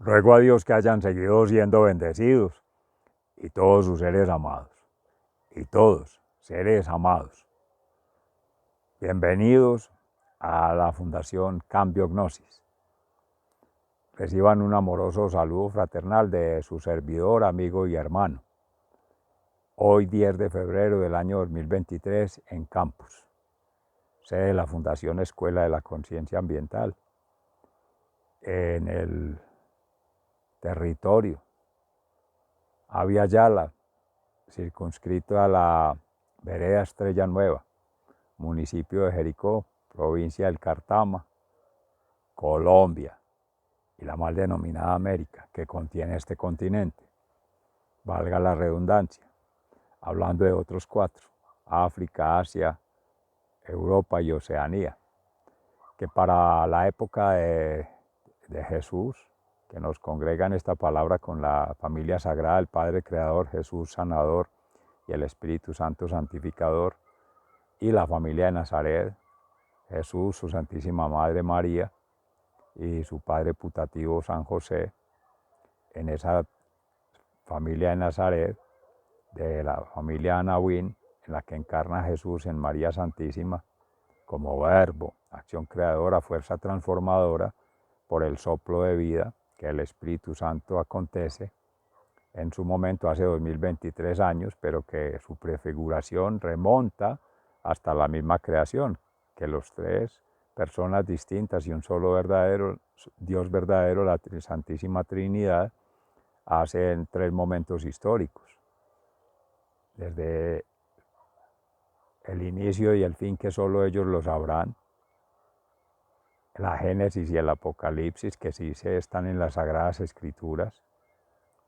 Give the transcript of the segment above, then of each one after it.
Ruego a Dios que hayan seguido siendo bendecidos y todos sus seres amados. Y todos, seres amados. Bienvenidos a la Fundación Cambio Gnosis. Reciban un amoroso saludo fraternal de su servidor, amigo y hermano. Hoy 10 de febrero del año 2023 en Campus, sede de la Fundación Escuela de la Conciencia Ambiental, en el territorio Avia Yala, circunscrito a la vereda Estrella Nueva, municipio de Jericó, provincia del Cartama, Colombia, y la mal denominada América, que contiene este continente, valga la redundancia, hablando de otros 4, África, Asia, Europa y Oceanía, que para la época de Jesús, que nos congrega en esta palabra con la familia sagrada, el Padre Creador, Jesús Sanador y el Espíritu Santo Santificador, y la familia de Nazaret, Jesús, su Santísima Madre María y su Padre putativo San José, en esa familia de Nazaret, de la familia Anahuín, en la que encarna Jesús en María Santísima, como verbo, acción creadora, fuerza transformadora, por el soplo de vida que el Espíritu Santo acontece en su momento hace 2023 años, pero que su prefiguración remonta hasta la misma creación, que los 3 personas distintas y un solo verdadero, Dios verdadero, la Santísima Trinidad, hacen 3 momentos históricos, desde el inicio y el fin que solo ellos lo sabrán, la Génesis y el Apocalipsis, que sí se están en las Sagradas Escrituras,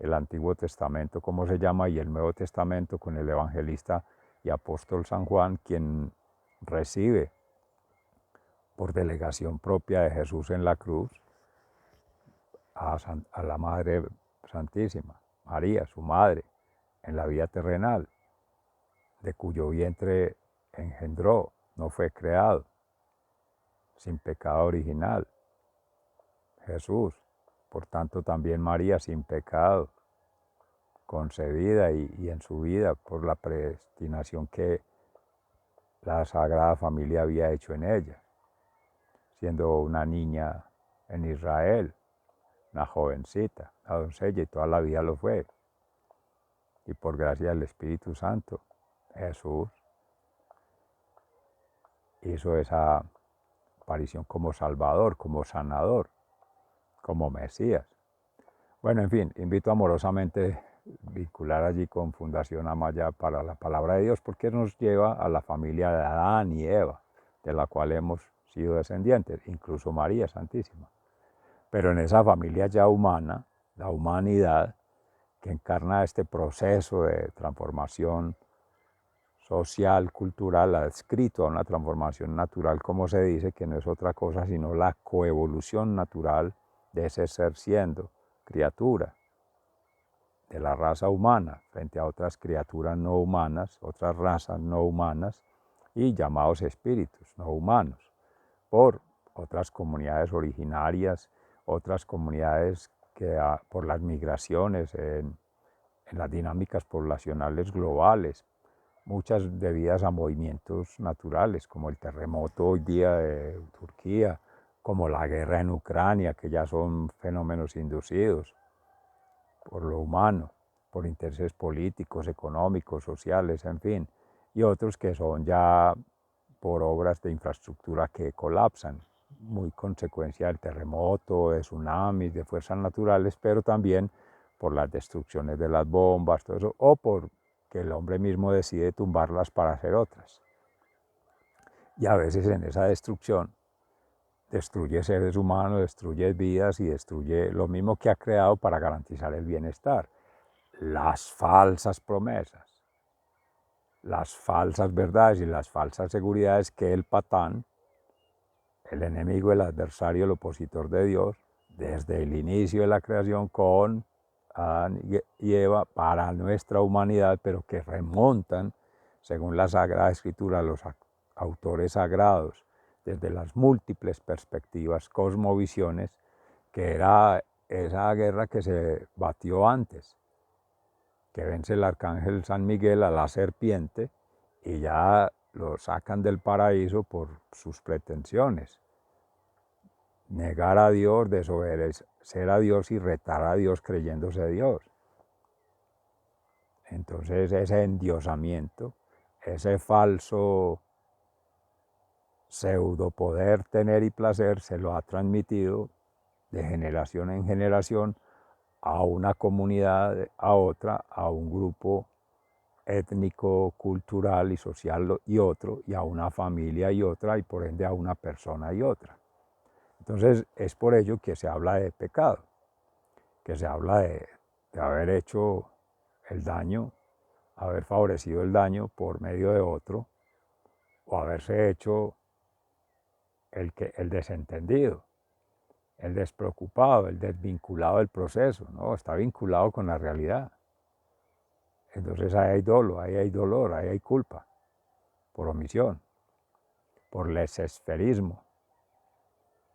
el Antiguo Testamento, como se llama, y el Nuevo Testamento con el evangelista y apóstol San Juan, quien recibe por delegación propia de Jesús en la cruz a la Madre Santísima, María, su madre, en la vida terrenal, de cuyo vientre engendró, no fue creado, sin pecado original. Jesús, por tanto también María sin pecado, concebida y en su vida por la predestinación que la Sagrada Familia había hecho en ella, siendo una niña en Israel, una jovencita, una doncella, y toda la vida lo fue. Y por gracia del Espíritu Santo, Jesús hizo esa aparición como Salvador, como Sanador, como Mesías. Bueno, en fin, invito amorosamente a vincular allí con Fundación Amaya para la Palabra de Dios, porque nos lleva a la familia de Adán y Eva, de la cual hemos sido descendientes, incluso María Santísima. Pero en esa familia ya humana, la humanidad, que encarna este proceso de transformación social, cultural, adscrito a una transformación natural, como se dice, que no es otra cosa sino la coevolución natural de ese ser siendo criatura de la raza humana frente a otras criaturas no humanas, otras razas no humanas y llamados espíritus no humanos, por otras comunidades originarias, otras comunidades que por las migraciones en las dinámicas poblacionales globales, muchas debidas a movimientos naturales, como el terremoto hoy día de Turquía, como la guerra en Ucrania, que ya son fenómenos inducidos por lo humano, por intereses políticos, económicos, sociales, en fin, y otros que son ya por obras de infraestructura que colapsan, muy consecuencia del terremoto, de tsunamis, de fuerzas naturales, pero también por las destrucciones de las bombas, todo eso, o por que el hombre mismo decide tumbarlas para hacer otras. Y a veces en esa destrucción destruye seres humanos, destruye vidas y destruye lo mismo que ha creado para garantizar el bienestar. Las falsas promesas, las falsas verdades y las falsas seguridades que el patán, el enemigo, el adversario, el opositor de Dios, desde el inicio de la creación con Adán y Eva para nuestra humanidad, pero que remontan, según la Sagrada Escritura, los autores sagrados, desde las múltiples perspectivas, cosmovisiones, que era esa guerra que se batió antes, que vence el arcángel San Miguel a la serpiente y ya lo sacan del paraíso por sus pretensiones. Negar a Dios, desobedecer a Dios y retar a Dios creyéndose Dios. Entonces ese endiosamiento, ese falso pseudo poder tener y placer se lo ha transmitido de generación en generación a una comunidad, a otra, a un grupo étnico, cultural y social y otro, y a una familia y otra, y por ende a una persona y otra. Entonces es por ello que se habla de pecado, que se habla de haber hecho el daño, haber favorecido el daño por medio de otro, o haberse hecho el desentendido, el despreocupado, el desvinculado del proceso, ¿no? Está vinculado con la realidad. Entonces ahí hay dolo, ahí hay dolor, ahí hay culpa, por omisión, por laissez-fairismo,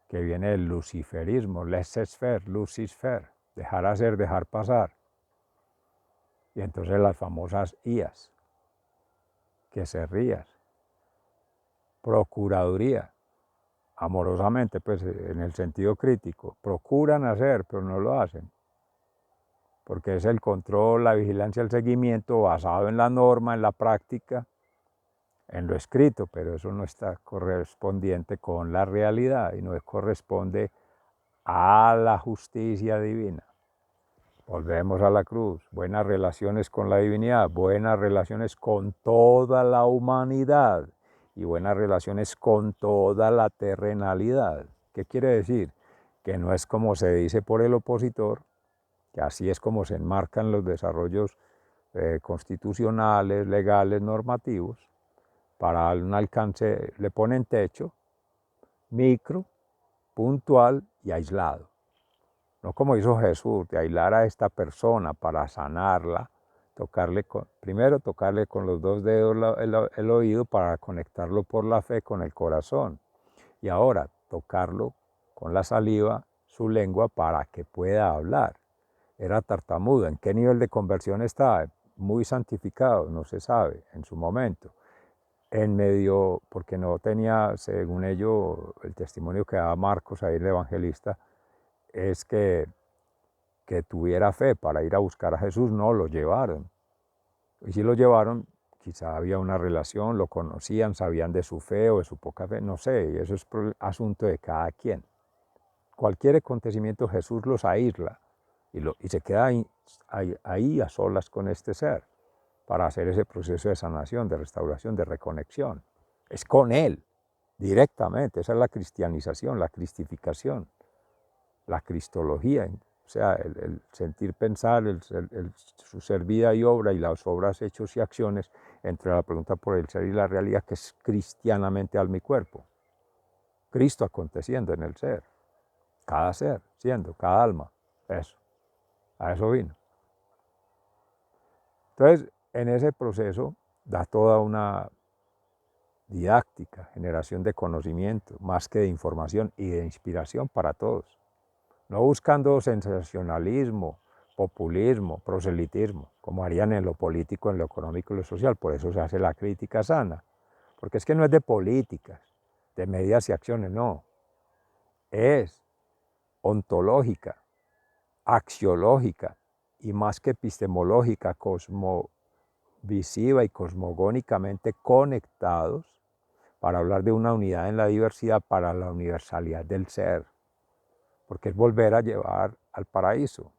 que viene del luciferismo, laissez-faire, lucifer, dejar hacer, dejar pasar. Y entonces las famosas IAS, que se rías, procuraduría, amorosamente, pues en el sentido crítico, procuran hacer, pero no lo hacen, porque es el control, la vigilancia, el seguimiento basado en la norma, en la práctica, en lo escrito, pero eso no está correspondiente con la realidad y no corresponde a la justicia divina. Volvemos a la cruz, buenas relaciones con la divinidad, buenas relaciones con toda la humanidad y buenas relaciones con toda la terrenalidad. ¿Qué quiere decir? Que no es como se dice por el opositor, que así es como se enmarcan los desarrollos constitucionales, legales, normativos, para un alcance, le ponen techo, micro, puntual y aislado. No como hizo Jesús, de aislar a esta persona para sanarla, primero tocarle con los dos dedos el oído para conectarlo por la fe con el corazón. Y ahora tocarlo con la saliva, su lengua, para que pueda hablar. Era tartamudo. ¿En qué nivel de conversión estaba? Muy santificado, no se sabe en su momento. En medio, porque no tenía, según ello, el testimonio que daba Marcos, ahí el evangelista, es que tuviera fe para ir a buscar a Jesús, no lo llevaron. Y si lo llevaron, quizá había una relación, lo conocían, sabían de su fe o de su poca fe, no sé, y eso es asunto de cada quien. Cualquier acontecimiento Jesús los aísla y se queda ahí a solas con este ser para hacer ese proceso de sanación, de restauración, de reconexión. Es con Él, directamente. Esa es la cristianización, la cristificación, la cristología. O sea, el sentir, pensar, su ser vida y obra y las obras, hechos y acciones, entre la pregunta por el ser y la realidad, que es cristianamente alma y cuerpo. Cristo aconteciendo en el ser. Cada ser, siendo, cada alma. Eso. A eso vino. Entonces, en ese proceso da toda una didáctica, generación de conocimiento, más que de información y de inspiración para todos. No buscando sensacionalismo, populismo, proselitismo, como harían en lo político, en lo económico y lo social. Por eso se hace la crítica sana. Porque es que no es de políticas, de medidas y acciones, no. Es ontológica, axiológica y más que epistemológica, cosmovisiva y cosmogónicamente conectados para hablar de una unidad en la diversidad, para la universalidad del ser. Porque es volver a llevar al paraíso.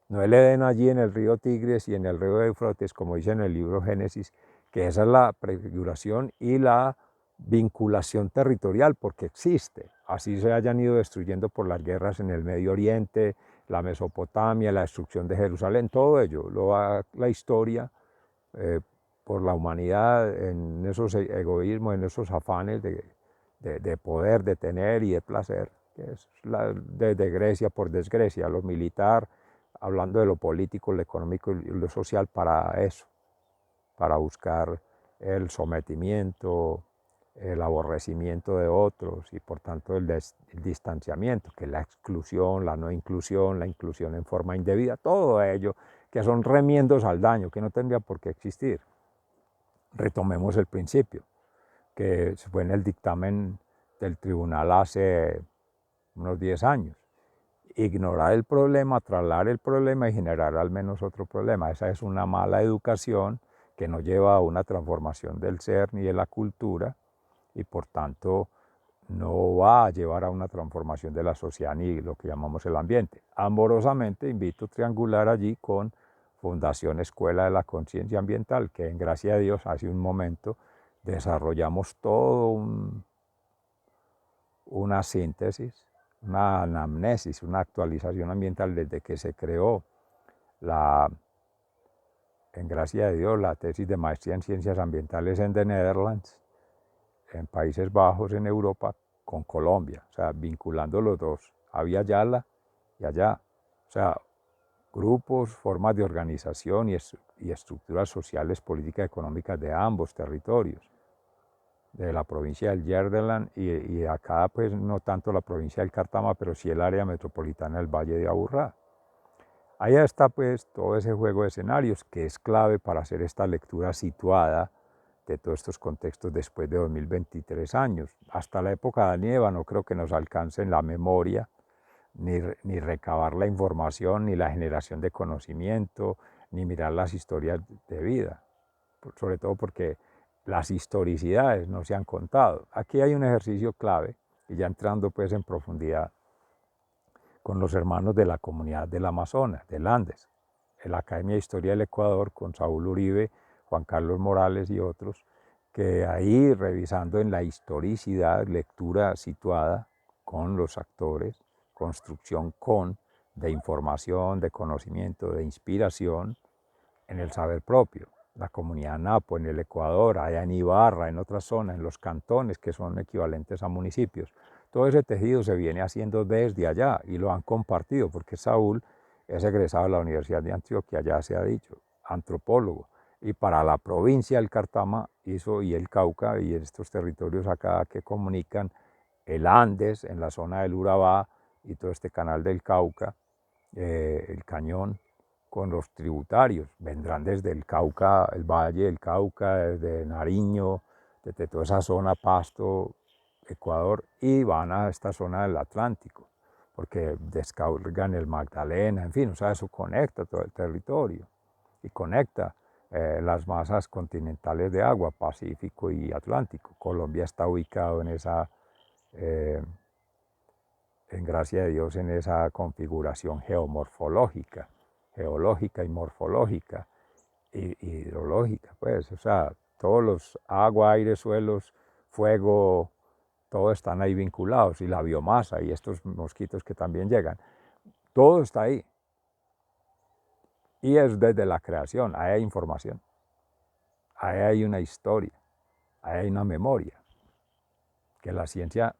No el Edén allí en el río Tigris y en el río Éufrates, como dice en el libro Génesis, que esa es la prefiguración y la vinculación territorial, porque existe. Así se hayan ido destruyendo por las guerras en el Medio Oriente, la Mesopotamia, la destrucción de Jerusalén, todo ello lo va la historia por la humanidad en esos egoísmos, en esos afanes de poder, de tener y de placer, que es desde Grecia por desgrecia, lo militar, hablando de lo político, lo económico y lo social para eso, para buscar el sometimiento, el aborrecimiento de otros y por tanto el distanciamiento, que es la exclusión, la no inclusión, la inclusión en forma indebida, todo ello que son remiendos al daño, que no tendría por qué existir. Retomemos el principio, que fue en el dictamen del tribunal hace unos 10 años. Ignorar el problema, trasladar el problema y generar al menos otro problema. Esa es una mala educación que no lleva a una transformación del ser ni de la cultura y por tanto no va a llevar a una transformación de la sociedad ni lo que llamamos el ambiente. Amorosamente invito a triangular allí con Fundación Escuela de la Conciencia Ambiental, que en gracia de Dios hace un momento desarrollamos todo una síntesis, una anamnesis, una actualización ambiental desde que se creó en gracia de Dios, la tesis de maestría en ciencias ambientales en The Netherlands, en Países Bajos, en Europa, con Colombia, o sea, vinculando los dos, había Yala y allá, o sea, grupos, formas de organización y estructuras sociales, políticas, económicas de ambos territorios, de la provincia del Yerdeland y acá pues no tanto la provincia del Cartama, pero sí el área metropolitana del Valle de Aburrá. Ahí está pues todo ese juego de escenarios que es clave para hacer esta lectura situada de todos estos contextos después de 2023 años. Hasta la época de Nieva no creo que nos alcance en la memoria, ni recabar la información, ni la generación de conocimiento, ni mirar las historias de vida, sobre todo porque las historicidades no se han contado. Aquí hay un ejercicio clave, y ya entrando pues en profundidad, con los hermanos de la comunidad del Amazonas, del Andes, en la Academia de Historia del Ecuador, con Saúl Uribe, Juan Carlos Morales y otros, que ahí revisando en la historicidad, lectura situada con los actores, construcción de información, de conocimiento, de inspiración en el saber propio. La comunidad Napo en el Ecuador, allá en Ibarra, en otras zonas, en los cantones que son equivalentes a municipios. Todo ese tejido se viene haciendo desde allá y lo han compartido porque Saúl es egresado de la Universidad de Antioquia, ya se ha dicho, antropólogo. Y para la provincia del Cartama hizo, y el Cauca y estos territorios acá que comunican el Andes en la zona del Urabá y todo este canal del Cauca, el Cañón, con los tributarios. Vendrán desde el Cauca, el Valle del Cauca, desde Nariño, desde toda esa zona, Pasto, Ecuador, y van a esta zona del Atlántico, porque descargan el Magdalena, en fin, o sea, eso conecta todo el territorio y conecta las masas continentales de agua, Pacífico y Atlántico. Colombia está ubicado en esa, en gracia de Dios, en esa configuración geomorfológica, geológica y morfológica y hidrológica, pues, o sea, todos los agua, aire, suelos, fuego, todos están ahí vinculados, y la biomasa y estos mosquitos que también llegan, todo está ahí. Y es desde la creación, ahí hay información, ahí hay una historia, ahí hay una memoria, que la ciencia,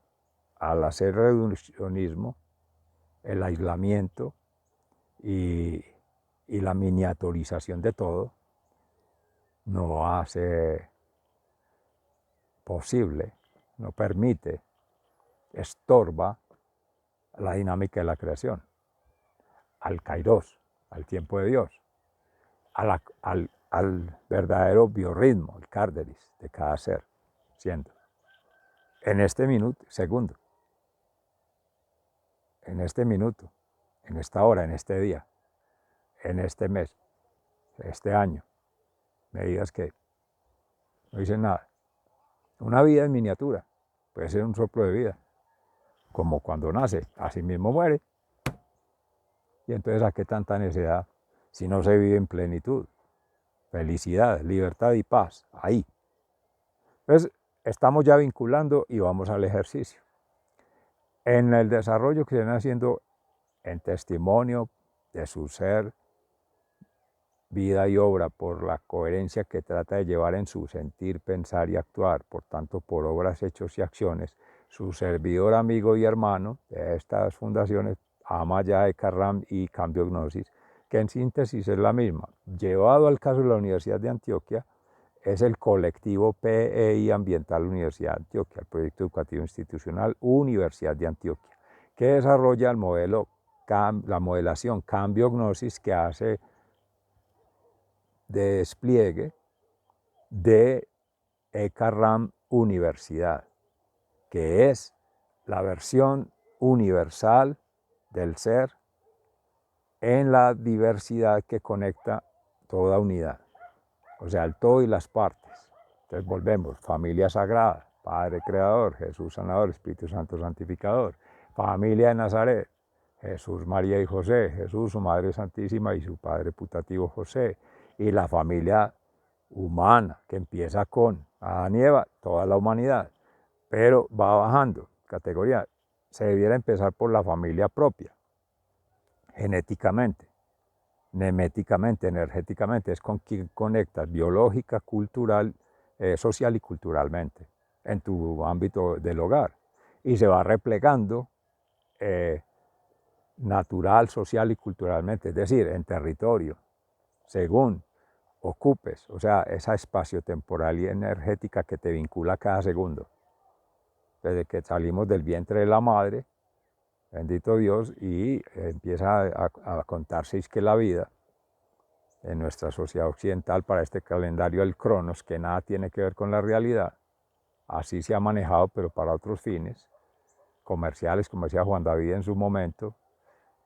al hacer reduccionismo, el aislamiento y la miniaturización de todo, no hace posible, no permite, estorba la dinámica de la creación, al kairos, al tiempo de Dios, al verdadero biorritmo, el carderis de cada ser, siendo. En este segundo, en este minuto, en esta hora, en este día, en este mes, este año, me digas que no hice nada. Una vida en miniatura, puede ser un soplo de vida, como cuando nace, así mismo muere. Y entonces, ¿a qué tanta necesidad si no se vive en plenitud? Felicidad, libertad y paz, ahí. Entonces, estamos ya vinculando y vamos al ejercicio. En el desarrollo que se viene haciendo en testimonio de su ser, vida y obra, por la coherencia que trata de llevar en su sentir, pensar y actuar, por tanto, por obras, hechos y acciones, su servidor, amigo y hermano de estas fundaciones, Amaya de Carram y Cambio Gnosis, que en síntesis es la misma. Llevado al caso de la Universidad de Antioquia, es el colectivo PEI Ambiental Universidad de Antioquia, el proyecto educativo institucional Universidad de Antioquia, que desarrolla el modelo, la modelación cambio-gnosis que hace de despliegue de ECARRAM Universidad, que es la versión universal del ser en la diversidad que conecta toda unidad, o sea, el todo y las partes. Entonces volvemos, familia sagrada, Padre Creador, Jesús Sanador, Espíritu Santo Santificador, familia de Nazaret, Jesús, María y José, Jesús, su Madre Santísima y su Padre putativo José, y la familia humana que empieza con Adán y Eva, toda la humanidad, pero va bajando categoría. Se debiera empezar por la familia propia, genéticamente, neméticamente, energéticamente, es con quien conectas biológica, cultural, social y culturalmente en tu ámbito del hogar. Y se va replegando natural, social y culturalmente, es decir, en territorio, según ocupes, o sea, esa espacio-temporal y energética que te vincula cada segundo. Desde que salimos del vientre de la madre, bendito Dios, y empieza a contarse es que la vida en nuestra sociedad occidental para este calendario del Cronos, que nada tiene que ver con la realidad, así se ha manejado, pero para otros fines comerciales, como decía Juan David en su momento,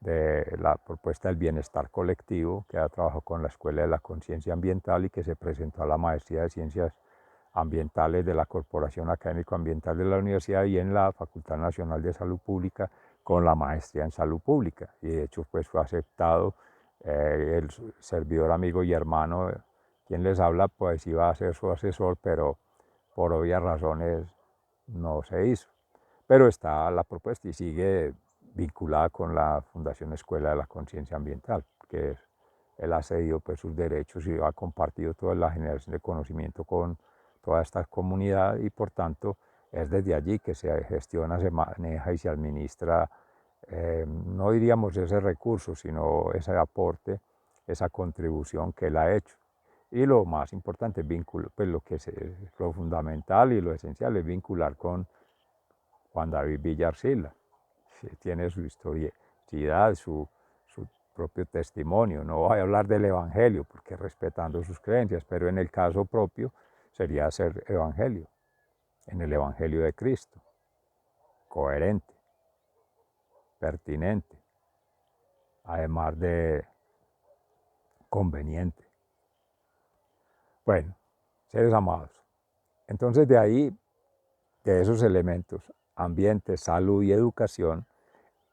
de la propuesta del bienestar colectivo, que ha trabajado con la Escuela de la Conciencia Ambiental y que se presentó a la Maestría de Ciencias Ambientales de la Corporación Académico Ambiental de la Universidad y en la Facultad Nacional de Salud Pública con la Maestría en Salud Pública. Y de hecho pues fue aceptado el servidor, amigo y hermano, quien les habla, pues iba a ser su asesor, pero por obvias razones no se hizo. Pero está la propuesta y sigue vinculada con la Fundación Escuela de la Conciencia Ambiental, que él ha cedido pues, sus derechos y ha compartido toda la generación de conocimiento con toda esta comunidad y por tanto es desde allí que se gestiona, se maneja y se administra, no diríamos ese recurso, sino ese aporte, esa contribución que él ha hecho. Y lo más importante, pues lo fundamental y lo esencial es vincular con Juan David Villarcila. Tiene su historicidad, su propio testimonio. No voy a hablar del Evangelio, porque respetando sus creencias, pero en el caso propio sería ser Evangelio, en el Evangelio de Cristo, coherente, pertinente, además de conveniente. Bueno, seres amados, entonces de ahí, de esos elementos, ambiente, salud y educación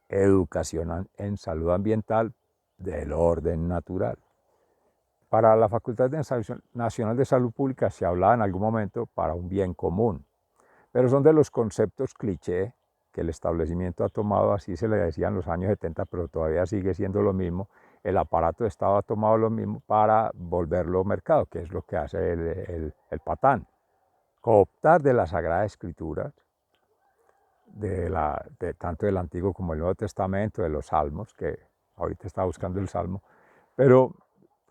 en salud ambiental del orden natural. Para la Facultad Nacional de Salud Pública se hablaba en algún momento para un bien común, pero son de los conceptos cliché que el establecimiento ha tomado, así se le decía en los años 70, pero todavía sigue siendo lo mismo. El aparato de Estado ha tomado lo mismo para volverlo mercado, que es lo que hace el patán. Cooptar de la Sagrada Escritura, tanto del Antiguo como del Nuevo Testamento, de los Salmos, que ahorita estaba buscando el Salmo, pero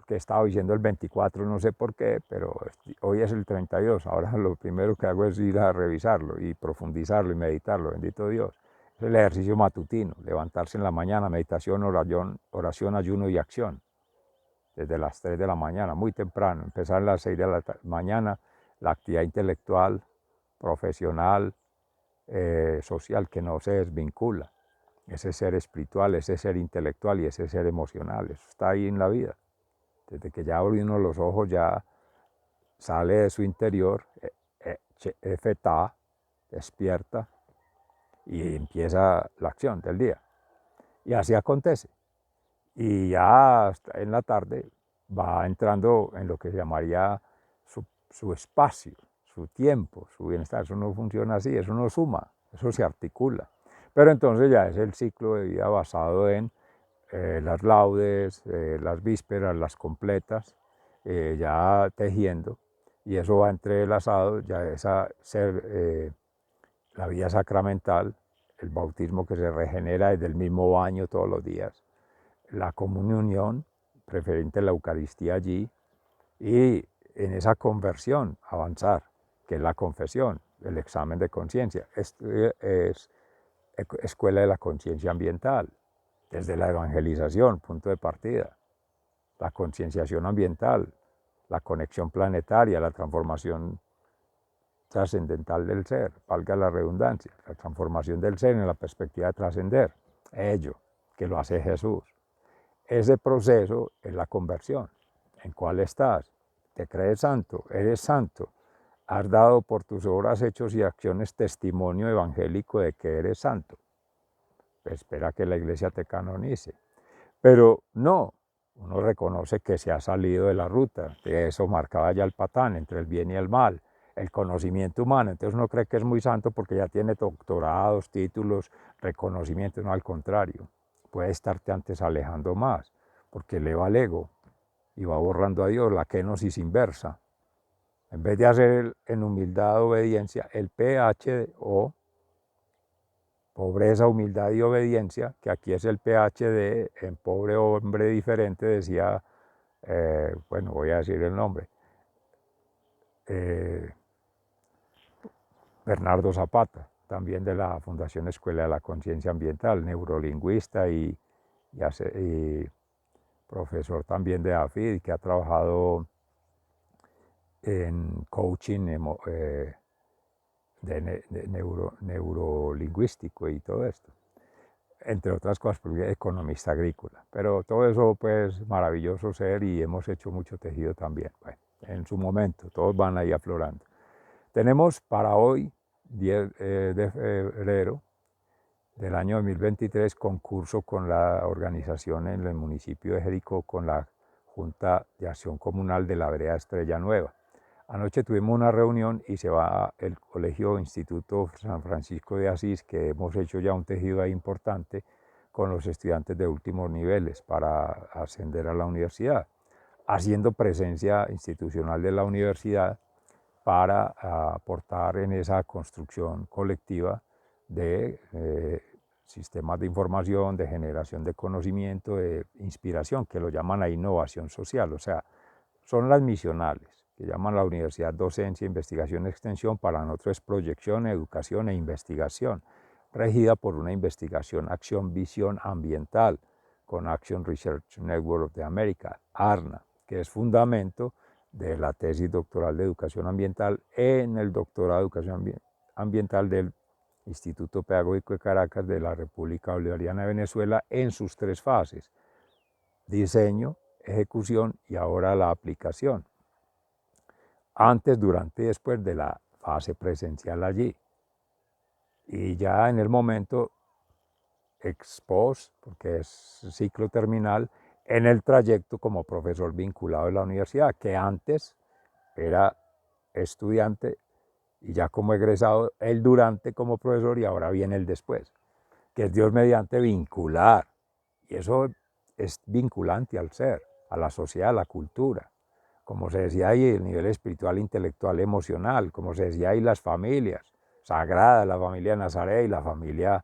que estaba diciendo el 24, no sé por qué, pero hoy es el 32. Ahora lo primero que hago es ir a revisarlo y profundizarlo y meditarlo, bendito Dios. Es el ejercicio matutino, levantarse en la mañana, meditación, oración, ayuno y acción, desde las 3 de la mañana, muy temprano, empezar a las 6 de la mañana, la actividad intelectual, profesional, social, que no se desvincula. Ese ser espiritual, ese ser intelectual y ese ser emocional, eso está ahí en la vida. Desde que ya abre uno los ojos, ya sale de su interior, feta, despierta y empieza la acción del día. Y así acontece. Y ya en la tarde va entrando en lo que se llamaría su espacio, su tiempo, su bienestar. Eso no funciona así, eso no suma, eso se articula. Pero entonces ya es el ciclo de vida basado en las laudes, las vísperas, las completas, ya tejiendo, y eso va entrelazado, ya esa ser la vida sacramental, el bautismo que se regenera desde el mismo baño todos los días, la comunión, preferente la Eucaristía allí, y en esa conversión avanzar, que es la confesión, el examen de conciencia. Esto es escuela de la conciencia ambiental, desde la evangelización, punto de partida, la concienciación ambiental, la conexión planetaria, la transformación trascendental del ser, valga la redundancia, la transformación del ser en la perspectiva de trascender, ello, que lo hace Jesús. Ese proceso es la conversión. ¿En cuál estás? ¿Te crees santo? ¿Eres santo? ¿Has dado por tus obras, hechos y acciones testimonio evangélico de que eres santo? Espera que la iglesia te canonice. Pero no, uno reconoce que se ha salido de la ruta, de eso marcaba ya el patán, entre el bien y el mal, el conocimiento humano. Entonces uno cree que es muy santo porque ya tiene doctorados, títulos, reconocimientos, no, al contrario, puede estarte antes alejando más, porque eleva el ego y va borrando a Dios, la kenosis inversa. En vez de hacer en humildad, obediencia, el PHO, pobreza, humildad y obediencia, que aquí es el PhD, en pobre hombre diferente, decía, bueno, voy a decir el nombre, Bernardo Zapata, también de la Fundación Escuela de la Conciencia Ambiental, neurolingüista y profesor también de AFID, que ha trabajado en coaching neurolingüístico y todo esto, entre otras cosas, porque es economista agrícola. Pero todo eso, pues, maravilloso ser, y hemos hecho mucho tejido también. Bueno, en su momento, todos van ahí aflorando. Tenemos para hoy, 10 de febrero del año 2023, concurso con la organización en el municipio de Jericó, con la Junta de Acción Comunal de la Vereda Estrella Nueva. Anoche tuvimos una reunión y se va el Colegio Instituto San Francisco de Asís, que hemos hecho ya un tejido ahí importante con los estudiantes de últimos niveles para ascender a la universidad, haciendo presencia institucional de la universidad para aportar en esa construcción colectiva de sistemas de información, de generación de conocimiento, de inspiración, que lo llaman a innovación social. O sea, son las misionales, que llaman la universidad docencia, investigación y extensión. Para nosotros es proyección, educación e investigación, regida por una investigación, acción, visión ambiental, con Action Research Network de América, ARNA, que es fundamento de la tesis doctoral de educación ambiental en el doctorado de educación ambiental del Instituto Pedagógico de Caracas de la República Bolivariana de Venezuela, en sus 3 fases: diseño, ejecución y ahora la aplicación. Antes, durante y después de la fase presencial allí. Y ya en el momento ex post, porque es ciclo terminal, en el trayecto como profesor vinculado de la universidad, que antes era estudiante y ya como egresado, el durante como profesor, y ahora viene el después, que es Dios mediante vincular. Y eso es vinculante al ser, a la sociedad, a la cultura. Como se decía ahí, el nivel espiritual, intelectual, emocional, como se decía ahí, las familias sagradas, la familia de Nazaret y la familia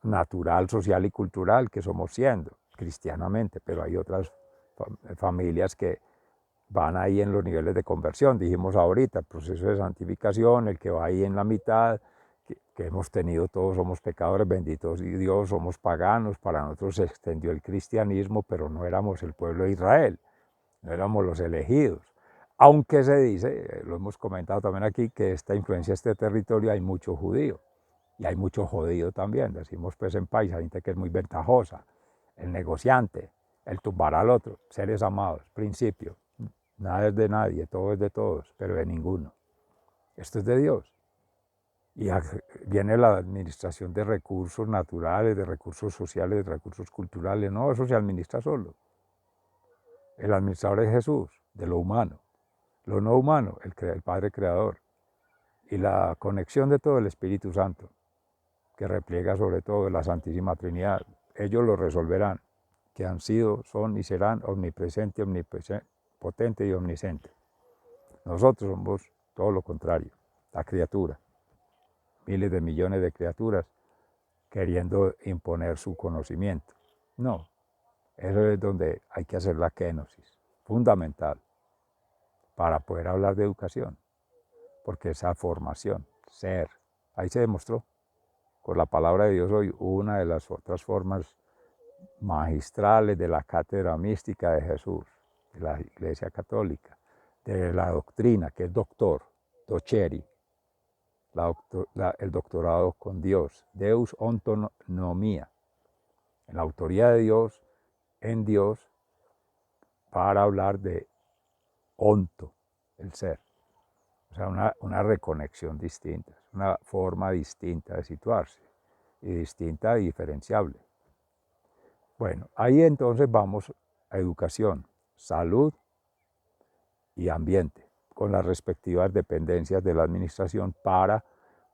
natural, social y cultural que somos siendo, cristianamente, pero hay otras familias que van ahí en los niveles de conversión. Dijimos ahorita, el proceso de santificación, el que va ahí en la mitad, que hemos tenido todos, somos pecadores, benditos y Dios, somos paganos, para nosotros se extendió el cristianismo, pero no éramos el pueblo de Israel, no éramos los elegidos. Aunque se dice, lo hemos comentado también aquí, que esta influencia, este territorio, hay mucho judío y hay mucho jodido también. Decimos pues en paisa, gente que es muy ventajosa, el negociante, el tumbar al otro, seres amados, principio. Nada es de nadie, todo es de todos, pero de ninguno. Esto es de Dios. Y viene la administración de recursos naturales, de recursos sociales, de recursos culturales. No, eso se administra solo. El administrador es Jesús, de lo humano. Lo no humano, el Padre Creador. Y la conexión de todo, el Espíritu Santo, que repliega sobre todo la Santísima Trinidad. Ellos lo resolverán, que han sido, son y serán omnipresente, omnipotente y omnisciente. Nosotros somos todo lo contrario, la criatura. Miles de millones de criaturas queriendo imponer su conocimiento. No, eso es donde hay que hacer la kenosis, fundamental. para poder hablar de educación, porque esa formación, ser, ahí se demostró con la palabra de Dios hoy, una de las otras formas magistrales de la cátedra mística de Jesús, de la Iglesia Católica, de la doctrina, que es doctor, doceri, el doctorado con Dios, Deus Ontonomia, en la autoría de Dios, en Dios, para hablar de onto, el ser. O sea, una reconexión distinta, una forma distinta de situarse y distinta y diferenciable. Bueno, ahí entonces vamos a educación, salud y ambiente, con las respectivas dependencias de la administración para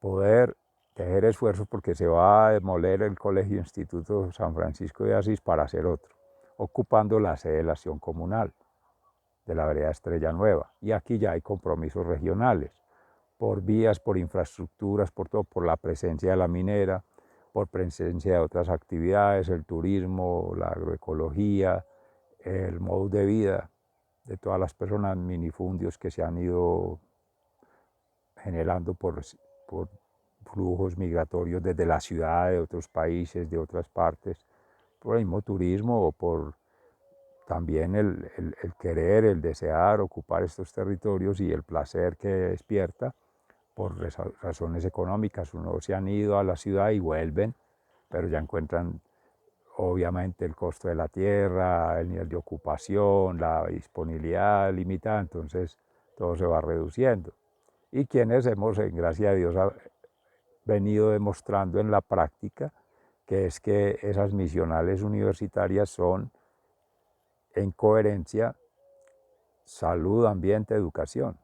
poder tejer esfuerzos, porque se va a demoler el Colegio Instituto San Francisco de Asís para hacer otro, ocupando la sede de la acción comunal de la vereda Estrella Nueva. Y aquí ya hay compromisos regionales, por vías, por infraestructuras, por todo, por la presencia de la minera, por presencia de otras actividades, el turismo, la agroecología, el modo de vida de todas las personas, minifundios que se han ido generando por flujos migratorios desde la ciudad, de otros países, de otras partes, por el mismo turismo o por también el querer, el desear ocupar estos territorios y el placer que despierta por razones económicas. Unos se han ido a la ciudad y vuelven, pero ya encuentran obviamente el costo de la tierra, el nivel de ocupación, la disponibilidad limitada, entonces todo se va reduciendo. Y quienes hemos, en gracia a Dios, venido demostrando en la práctica que es que esas misionales universitarias son en coherencia salud, ambiente, educación.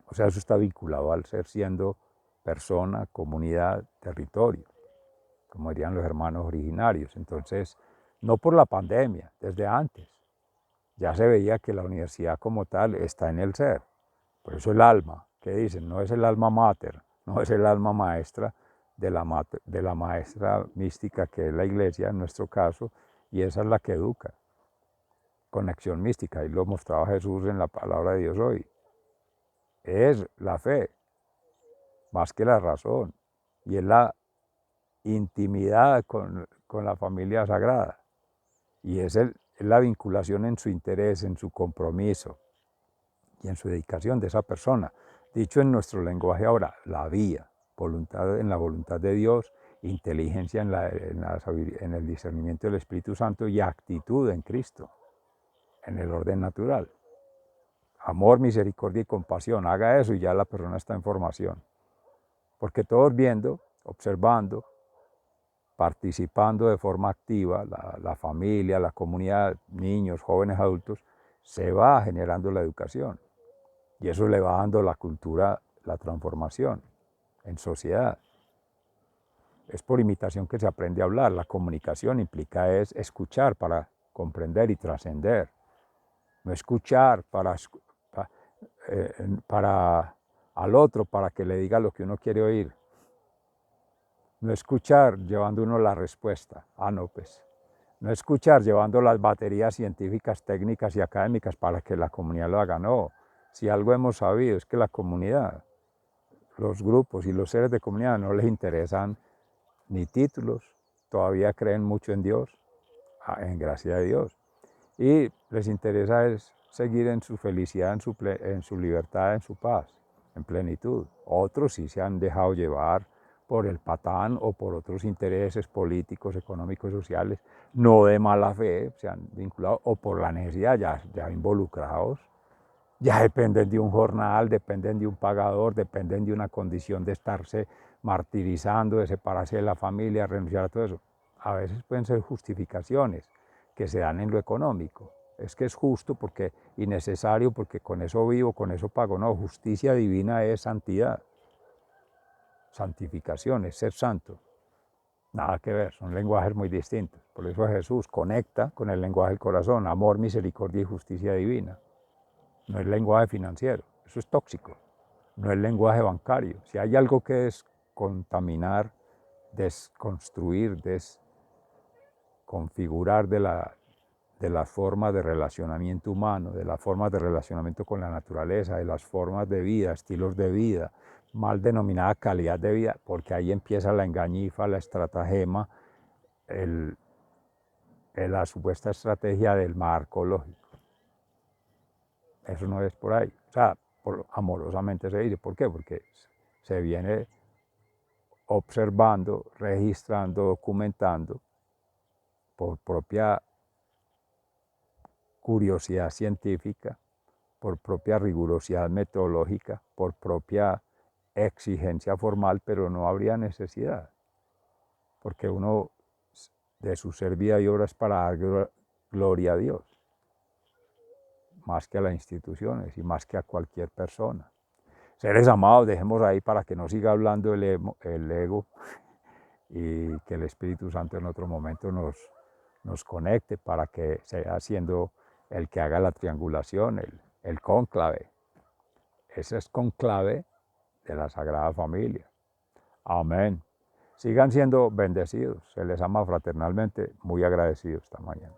O sea, eso está vinculado al ser siendo persona, comunidad, territorio, como dirían los hermanos originarios. Entonces, no por la pandemia, desde antes, ya se veía que la universidad como tal está en el ser. Por eso el alma, que dicen, no es el alma mater, no es el alma maestra de la maestra mística que es la iglesia en nuestro caso, y esa es la que educa. Conexión mística, y lo mostraba Jesús en la palabra de Dios hoy. Es la fe, más que la razón, y es la intimidad con la familia sagrada, y es la vinculación en su interés, en su compromiso y en su dedicación de esa persona. Dicho en nuestro lenguaje ahora, la vía, voluntad en la voluntad de Dios, inteligencia en el discernimiento del Espíritu Santo y actitud en Cristo, en el orden natural. Amor, misericordia y compasión, haga eso y ya la persona está en formación. Porque todos viendo, observando, participando de forma activa, la familia, la comunidad, niños, jóvenes, adultos, se va generando la educación. Y eso le va dando la cultura, la transformación en sociedad. Es por imitación que se aprende a hablar. La comunicación implica es escuchar para comprender y trascender. No escuchar para al otro para que le diga lo que uno quiere oír. No escuchar llevando uno la respuesta. No, pues. No escuchar llevando las baterías científicas, técnicas y académicas para que la comunidad lo haga. No. Si algo hemos sabido es que la comunidad, los grupos y los seres de comunidad no les interesan ni títulos, todavía creen mucho en Dios, en gracia de Dios. Y les interesa es seguir en su felicidad, en su libertad, en su paz, en plenitud. Otros sí se han dejado llevar por el patán o por otros intereses políticos, económicos, sociales, no de mala fe, se han vinculado, o por la necesidad ya involucrados, ya dependen de un jornal, dependen de un pagador, dependen de una condición de estarse martirizando, de separarse de la familia, renunciar a todo eso. A veces pueden ser justificaciones que se dan en lo económico. Es que es justo porque, y necesario porque con eso vivo, con eso pago. No, justicia divina es santidad. Santificación es ser santo. Nada que ver, son lenguajes muy distintos. Por eso Jesús conecta con el lenguaje del corazón, amor, misericordia y justicia divina. No es lenguaje financiero, eso es tóxico. No es lenguaje bancario. Si hay algo que es contaminar, desconstruir, desconfigurar del de las formas de relacionamiento humano, de las formas de relacionamiento con la naturaleza, de las formas de vida, estilos de vida, mal denominada calidad de vida, porque ahí empieza la engañifa, la estratagema, la supuesta estrategia del marco lógico. Eso no es por ahí. O sea, amorosamente se dice. ¿Por qué? Porque se viene observando, registrando, documentando por propia curiosidad científica, por propia rigurosidad metodológica, por propia exigencia formal, pero no habría necesidad, porque uno de su ser, vida y obra es para dar gloria a Dios, más que a las instituciones y más que a cualquier persona. Seres amados, dejemos ahí para que no siga hablando el ego y que el Espíritu Santo en otro momento nos conecte para que sea siendo el que haga la triangulación, el cónclave. Ese es conclave de la Sagrada Familia. Amén. Sigan siendo bendecidos. Se les ama fraternalmente. Muy agradecidos esta mañana.